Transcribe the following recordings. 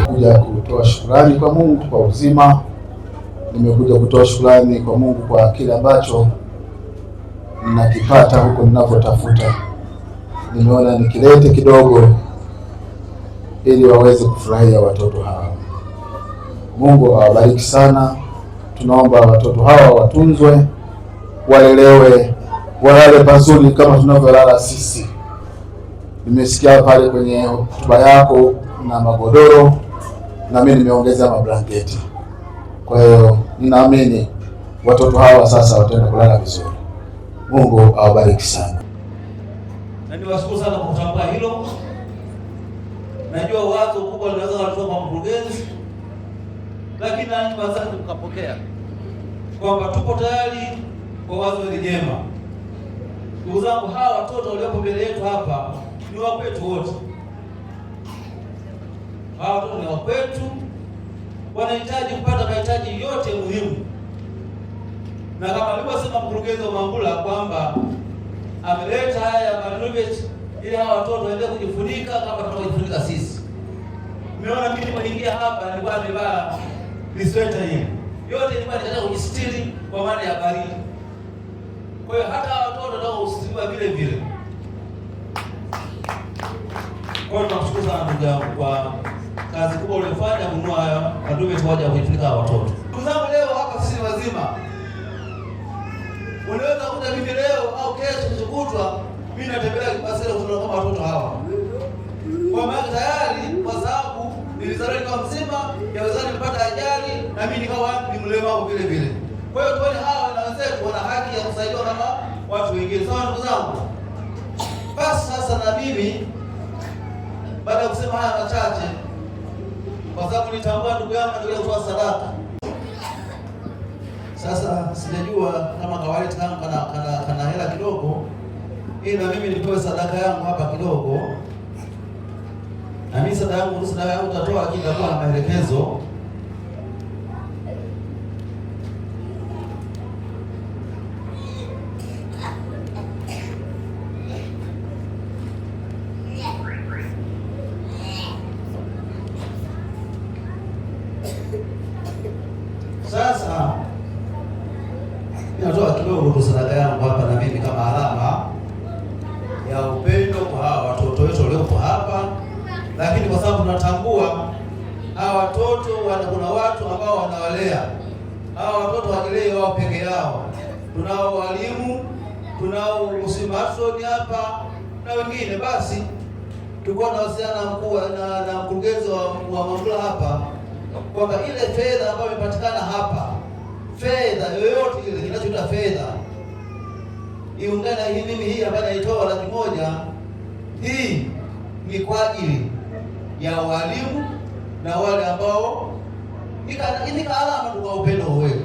Kuja kutoa shukrani kwa Mungu kwa uzima. Nimekuja kutoa shukrani kwa Mungu kwa kile ambacho ninakipata huko ninapotafuta. Nimeona nikilete kidogo ili waweze kufurahia watoto hawa. Mungu awabariki sana. Tunaomba watoto hawa watunzwe, walelewe, walale pazuri kama tunavyolala sisi. Nimesikia pale kwenye hotuba yako na magodoro, na mimi nimeongeza mablanketi. Kwa hiyo ninaamini watoto hawa sasa wataenda kulala vizuri. Mungu awabariki sana. Na niwashukuru sana kwa kutambua hilo. Najua wazo kubwa linaweza kutoka kwa mkurugenzi, lakini na nyinyi wazazi mkapokea kwamba tupo tayari kwa wazo hili jema. Ndugu zangu, hawa watoto waliopo mbele yetu hapa ni wa kwetu wote. Hawa watoto ni wa kwetu, wanahitaji kupata mahitaji yote muhimu, na kama alivyosema mkurugenzi wa Mangula kwamba ameleta haya marenovate ili hawa watoto waendelee kujifunika kama tunavyojifunika sisi. Umeona mimi nilipoingia hapa nilikuwa nimevaa sweta hii. Yote nilikuwa nikataka kujistiri kwa maana ya baridi. Kwa hiyo hata hawa watoto ndio usitiriwa vile vile. Kwa hiyo tunashukuru sana ndugu yangu kwa kazi kubwa uliyofanya kununua haya marenovate waje kujifunika hawa watoto. Ndugu zangu, leo hapa sisi wazima unaweza kuja mimi leo au kesho kutwa mimi natembelea kipasela kutoka kama watoto hawa. Kwa maana tayari kwa sababu nilizaliwa kama mzima, yawezekana nipata ajali na mimi nikawa ni mlemavu vile vile. Kwa hiyo tuone hawa na wenzetu wana haki ya kusaidiwa kama watu wengine. Sawa ndugu zangu? Basi sasa na mimi baada ya kusema haya machache, kwa sababu nitambua ndugu yangu ndio kutoa sadaka. Sasa sijajua kama kawaida kama kana hela kidogo, ili na mimi nipewe sadaka yangu hapa kidogo. Na mimi sadaka yangu utatoa kitakuwa na maelekezo. Sasa natoa kidogo kwa sadaka yangu hapa na mimi kama alama ya upendo kwa hawa watoto wetu waliopo hapa, lakini kwa sababu tunatambua hawa watoto kuna watu ambao wanawalea. Hawa watoto wajilee wao peke yao. Tunao walimu, tunao usimatoni hapa na wengine. Basi tulikuwa tunawasiliana na mkurugenzi wa Mangula hapa kwamba ile fedha ambayo imepatikana hapa, fedha yoyote ile kinachoitwa fedha iungane hii mimi hii ambayo naitoa $100,000, hii ni kwa ajili ya walimu na wale ambao ni alama tu kwa upendo wetu.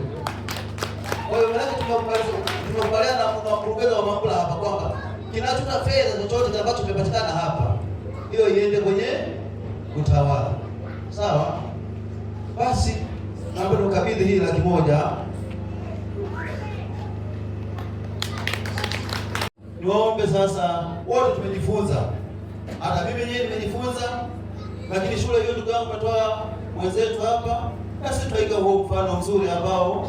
Kwa hiyo tumekubaliana na mkurugenzi wa Mangula hapa kwamba kinachoitwa fedha chochote ambacho kimepatikana hapa, hiyo iende kwenye utawala. Sawa? Basi naomba tukabidhi hii $100,000. Niwaombe sasa, wote tumejifunza. Hata mimi mwenyewe nimejifunza, lakini shule hiyo ndugu yangu umetoa wenzetu hapa, na sisi tuiga huo mfano mzuri ambao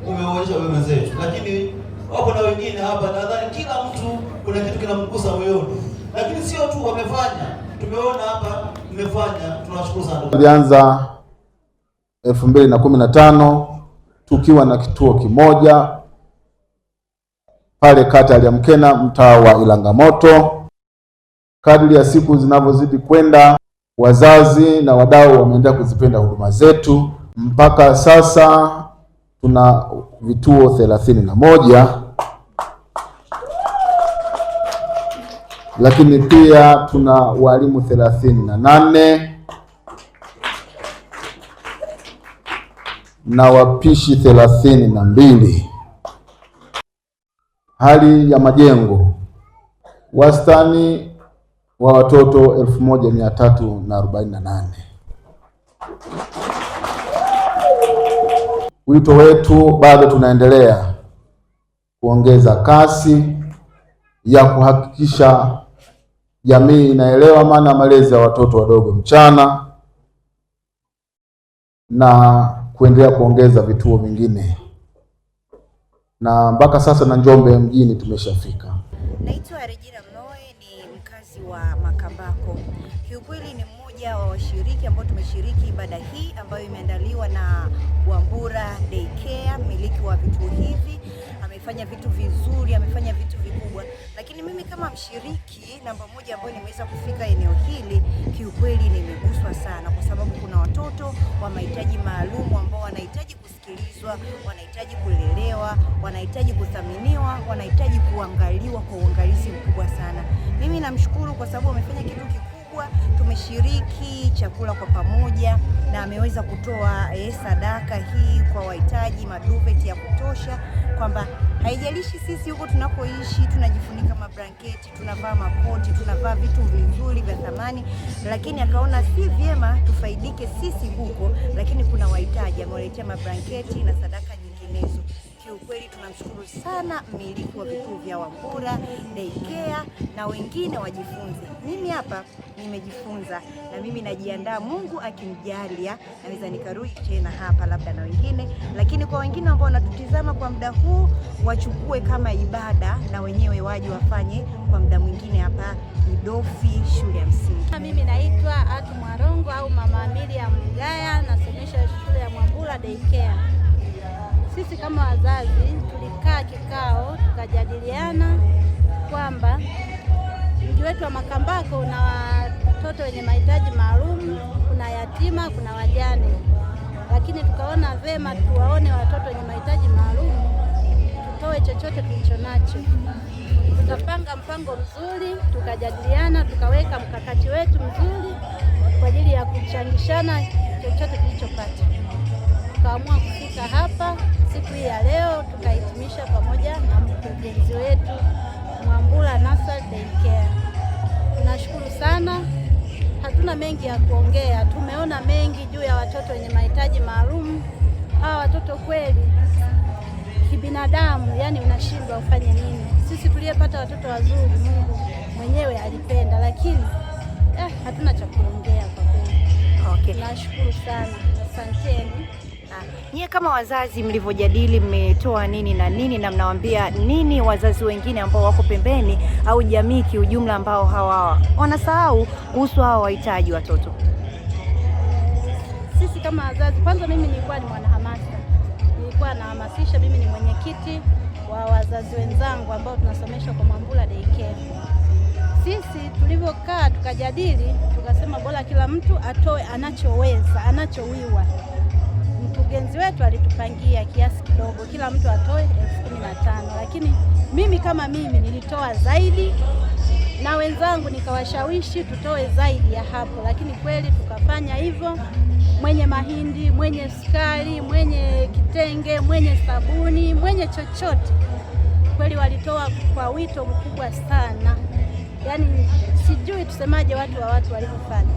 umeonyesha wewe wenzetu. Lakini wapo na wengine hapa, nadhani kila mtu kuna kitu kinamgusa moyoni. Lakini sio tu wamefanya, tumeona hapa mmefanya, tunawashukuru sana. Tulianza 2015 tukiwa na kituo kimoja pale kata ya Mkena, mtaa wa Ilangamoto. Kadri ya siku zinavyozidi kwenda, wazazi na wadau wameendelea kuzipenda huduma zetu. Mpaka sasa tuna vituo 31 lakini pia tuna walimu 38 na wapishi 32. Hali ya majengo, wastani wa watoto 1348. Wito wetu bado tunaendelea kuongeza kasi ya kuhakikisha jamii inaelewa maana malezi ya watoto wadogo mchana na kuendelea kuongeza vituo vingine, na mpaka sasa na Njombe mjini tumeshafika. Naitwa Regina Mnoe, ni mkazi wa Makambako. Kiukweli ni mmoja wa washiriki ambao tumeshiriki ibada hii ambayo imeandaliwa na Wambura Daycare, mmiliki wa vituo hivi. Amefanya vitu vizuri, amefanya vitu vikubwa, lakini mimi kama mshiriki namba moja ambaye nimeweza kufika eneo hili, kiukweli nimeguswa sana, kwa sababu kuna watoto wa mahitaji maalum ambao wanahitaji kusikilizwa, wanahitaji kulelewa, wanahitaji kuthaminiwa, wanahitaji kuangaliwa kwa uangalizi mkubwa sana. Mimi namshukuru kwa sababu amefanya kitu kikubwa. Tumeshiriki chakula kwa pamoja na ameweza kutoa sadaka hii kwa wahitaji, maduveti ya kutosha, kwamba haijalishi sisi huko tunapoishi tunajifunika mablanketi, tunavaa makoti, tunavaa vitu vizuri vya thamani, lakini akaona si vyema tufaidike sisi huko, lakini kuna wahitaji, amewaletea mablanketi na sadaka nyinginezo. Kiukweli tunamshukuru sana mmiliki wa vituo vya Wambura Daycare, na wengine wajifunze. Mimi hapa nimejifunza, na mimi najiandaa, Mungu akinijalia naweza nikarudi tena hapa labda na wengine, lakini kwa wengine ambao wanatutizama kwa muda huu wachukue kama ibada, na wenyewe waje wafanye kwa muda mwingine hapa Idofi shule ya msingi. Mimi naitwa Atu Mwarongo au Mama Miriam Mgaya, nasomesha shule ya Wambura Daycare. Sisi kama wazazi tulikaa kikao tukajadiliana kwamba mji wetu wa Makambako una watoto wenye mahitaji maalum, kuna yatima, kuna wajane, lakini tukaona vema tuwaone watoto wenye mahitaji maalum, tutoe chochote tulicho nacho. Tukapanga mpango mzuri, tukajadiliana, tukaweka mkakati wetu mzuri kwa ajili ya kuchangishana chochote tulichopata. Tukaamua kufika hapa siku hii ya leo, tukahitimisha pamoja na mkurugenzi wetu Wambura Daycare. Tunashukuru sana, hatuna mengi ya kuongea, tumeona mengi juu ya watoto wenye mahitaji maalum. Hawa watoto kweli kibinadamu, yani unashindwa ufanye nini. Sisi tuliyepata watoto wazuri, Mungu mwenyewe alipenda, lakini hatuna cha kuongea kwa kweli. Okay. Nashukuru sana, asanteni. Nyie kama wazazi mlivyojadili, mmetoa nini na nini, na mnawaambia nini wazazi wengine ambao wako pembeni au jamii kiujumla ambao hawa wanasahau kuhusu hawa wahitaji watoto? Sisi kama wazazi, kwanza mimi nilikuwa ni mwanahamasa, nilikuwa nahamasisha, mimi ni mwenyekiti wa wazazi wenzangu ambao tunasomesha kwa Wambura Daycare. Sisi tulivyokaa tukajadili, tukasema bora kila mtu atoe anachoweza, anachowiwa. Mkurugenzi wetu alitupangia kiasi kidogo, kila mtu atoe 15,000, lakini mimi kama mimi nilitoa zaidi, na wenzangu nikawashawishi tutoe zaidi ya hapo, lakini kweli tukafanya hivyo. Mwenye mahindi, mwenye sukari, mwenye kitenge, mwenye sabuni, mwenye chochote, kweli walitoa kwa wito mkubwa sana. Yaani sijui tusemaje watu walivyofanya.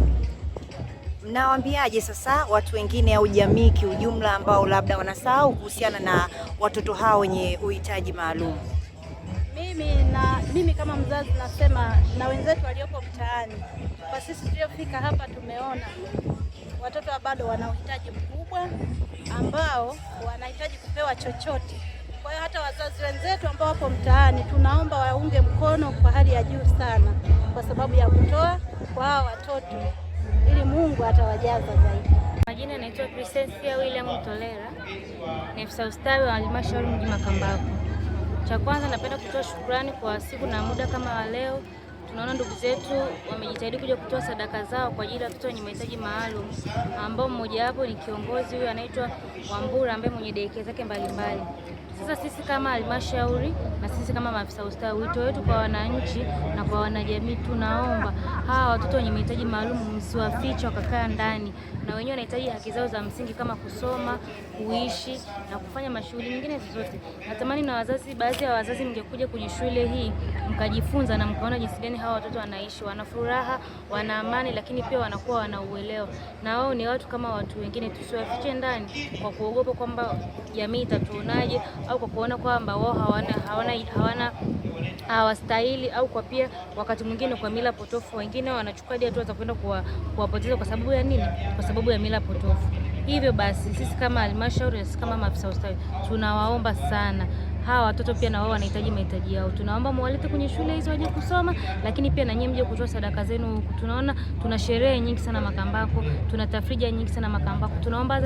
Mnawaambiaje sasa watu wengine au jamii kiujumla ambao labda wanasahau kuhusiana na watoto hao wenye uhitaji maalum? Mimi kama mzazi nasema na wenzetu waliopo mtaani, kwa sisi tuliofika hapa tumeona watoto bado wana uhitaji mkubwa ambao wanahitaji kupewa chochote. Kwa hiyo hata wazazi wenzetu ambao wapo mtaani tunaomba waunge mkono kwa hali ya juu sana, kwa sababu ya kutoa kwa hao watoto ili Mungu atawajaza zaidi. Majina naitwa Princessia William Mtolera, ni afisa ustawi wa halmashauri mji Makambako. Cha kwanza napenda kutoa shukrani kwa siku na muda kama wa leo tunaona ndugu zetu wamejitahidi kuja kutoa sadaka zao kwa ajili ya watoto wenye mahitaji maalum, ambao mmoja wapo ni kiongozi huyu anaitwa Wambura ambaye mwenye daycare zake mbalimbali. Sasa sisi kama halmashauri na sisi kama maafisa ustawi, wito wetu kwa wananchi na kwa wanajamii, tunaomba hawa watoto wenye mahitaji maalum msiwafiche wakakaa ndani, na wenyewe wanahitaji haki zao za msingi kama kusoma, kuishi na kufanya mashughuli nyingine zozote. Natamani na wazazi, baadhi ya wazazi mngekuja kwenye shule hii mkajifunza na mkaona jinsi gani hawa watoto wanaishi, wana furaha, wana amani, lakini pia wanakuwa wana uelewa, na wao ni watu kama watu wengine. Tusiwafiche ndani kwa kuogopa kwamba jamii itatuonaje, au kwa kuona kwamba wao hawastahili, au kwa pia wakati mwingine kwa mila potofu wengine wanachukua hadi hatua za kwenda kuwapoteza kwa sababu ya nini? Kwa sababu ya mila potofu. Hivyo basi sisi kama halmashauri na sisi kama maafisa ustawi tunawaomba sana, hawa watoto pia na wao wanahitaji mahitaji yao. Tunaomba mwalete kwenye shule hizo waje kusoma, lakini pia na nyinyi mje kutoa sadaka zenu huku. Tunaona tuna sherehe nyingi sana Makambako, tuna tafrija nyingi sana Makambako. Tunaomba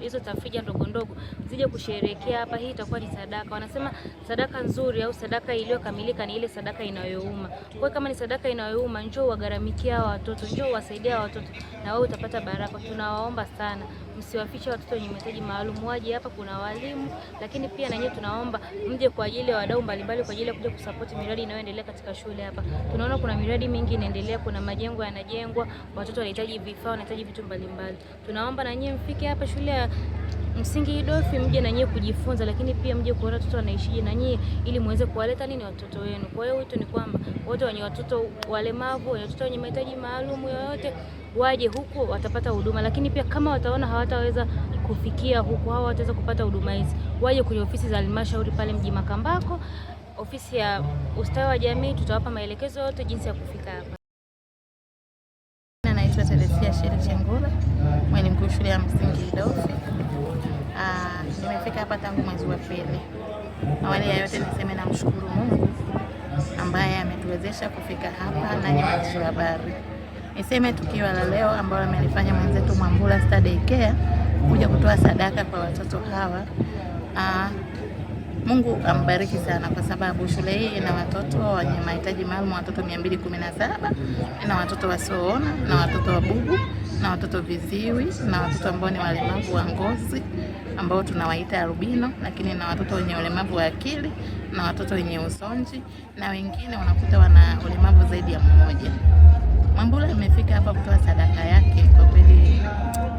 hizo tafrija ndogo ndogo zije kusherehekea hapa. Hii itakuwa ni sadaka. Wanasema sadaka nzuri au sadaka iliyokamilika ni ile sadaka inayouma. Kwa kama ni sadaka inayouma, njoo wagharamikia hawa watoto, njoo wasaidia hawa watoto, na wewe utapata baraka. Tunawaomba sana msiwafiche watoto wenye mahitaji maalum, waje hapa. Kuna walimu, lakini pia na nyinyi tunaomba mje kwa ajili ya wadau mbalimbali kwa ajili ya kuja kusupport miradi inayoendelea katika shule hapa. Tunaona kuna miradi mingi inaendelea, kuna majengo yanajengwa, watoto wanahitaji vifaa, wanahitaji vitu mbalimbali. Tunaomba na nyinyi mfike hapa shule ya msingi Idofi, mje na nyinyi kujifunza, lakini pia mje kuona watoto wanaishije na nyinyi ili muweze kuwaleta nini watoto wenu. Kwa hiyo wito ni kwamba wote wenye watoto walemavu, wenye watoto wenye mahitaji maalum yoyote waje huku, watapata huduma. Lakini pia kama wataona hawataweza kufikia huku, hao wataweza kupata huduma hizi, waje kwenye ofisi za halmashauri pale mji Makambako, ofisi ya ustawi wa jamii. Tutawapa maelekezo yote jinsi ya kufika hapa. Naitwa Teresia Sheri Chengula, mwalimu mkuu shule ya msingi Idofi. Nimefika hapa tangu mwezi wa pili. Awali ya yote niseme namshukuru Mungu ambaye ametuwezesha kufika hapa na waandishi wa habari. Niseme tukio la leo ambalo amelifanya mwenzetu Mwambura Star Daycare kuja kutoa sadaka kwa watoto hawa. Mungu ambariki sana, kwa sababu shule hii ina watoto wenye mahitaji maalum, watoto 217, ina watoto wasioona na watoto wabubu na watoto viziwi na watoto ambao ni walemavu wa ngozi ambao tunawaita albino, lakini na watoto wenye ulemavu wa akili na watoto wenye usonji, na wengine unakuta wana ulemavu zaidi ya mmoja. Mwambura amefika hapa kutoa sadaka yake. Kwa kweli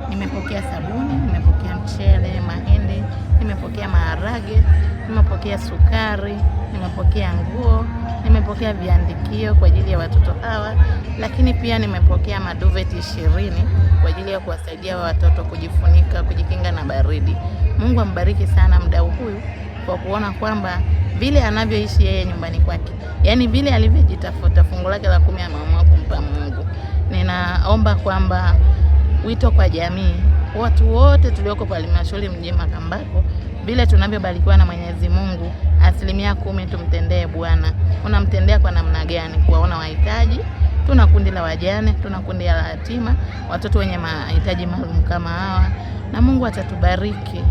nimepokea sabuni, nimepokea mchele, mahindi, nimepokea maharage, nimepokea sukari, nimepokea nguo, nimepokea viandikio kwa ajili ya watoto hawa, lakini pia nimepokea maduveti 20 kwa ajili ya kuwasaidia watoto kujifunika, kujikinga na baridi. Mungu ambariki sana mdau huyu kwa kuona kwamba vile anavyoishi yeye nyumbani kwake, yani vile alivyojitafuta fungu lake la 10 ameamua kumpa Mungu. Ninaomba kwamba wito kwa jamii, watu wote tulioko kwa halmashauri mji Makambako, vile tunavyobarikiwa na Mwenyezi Mungu, 10% tumtendee Bwana. Unamtendea kwa namna gani? Kuwaona wahitaji. Tuna kundi la wajane, tuna kundi la yatima, watoto wenye mahitaji maalum kama hawa, na Mungu atatubariki.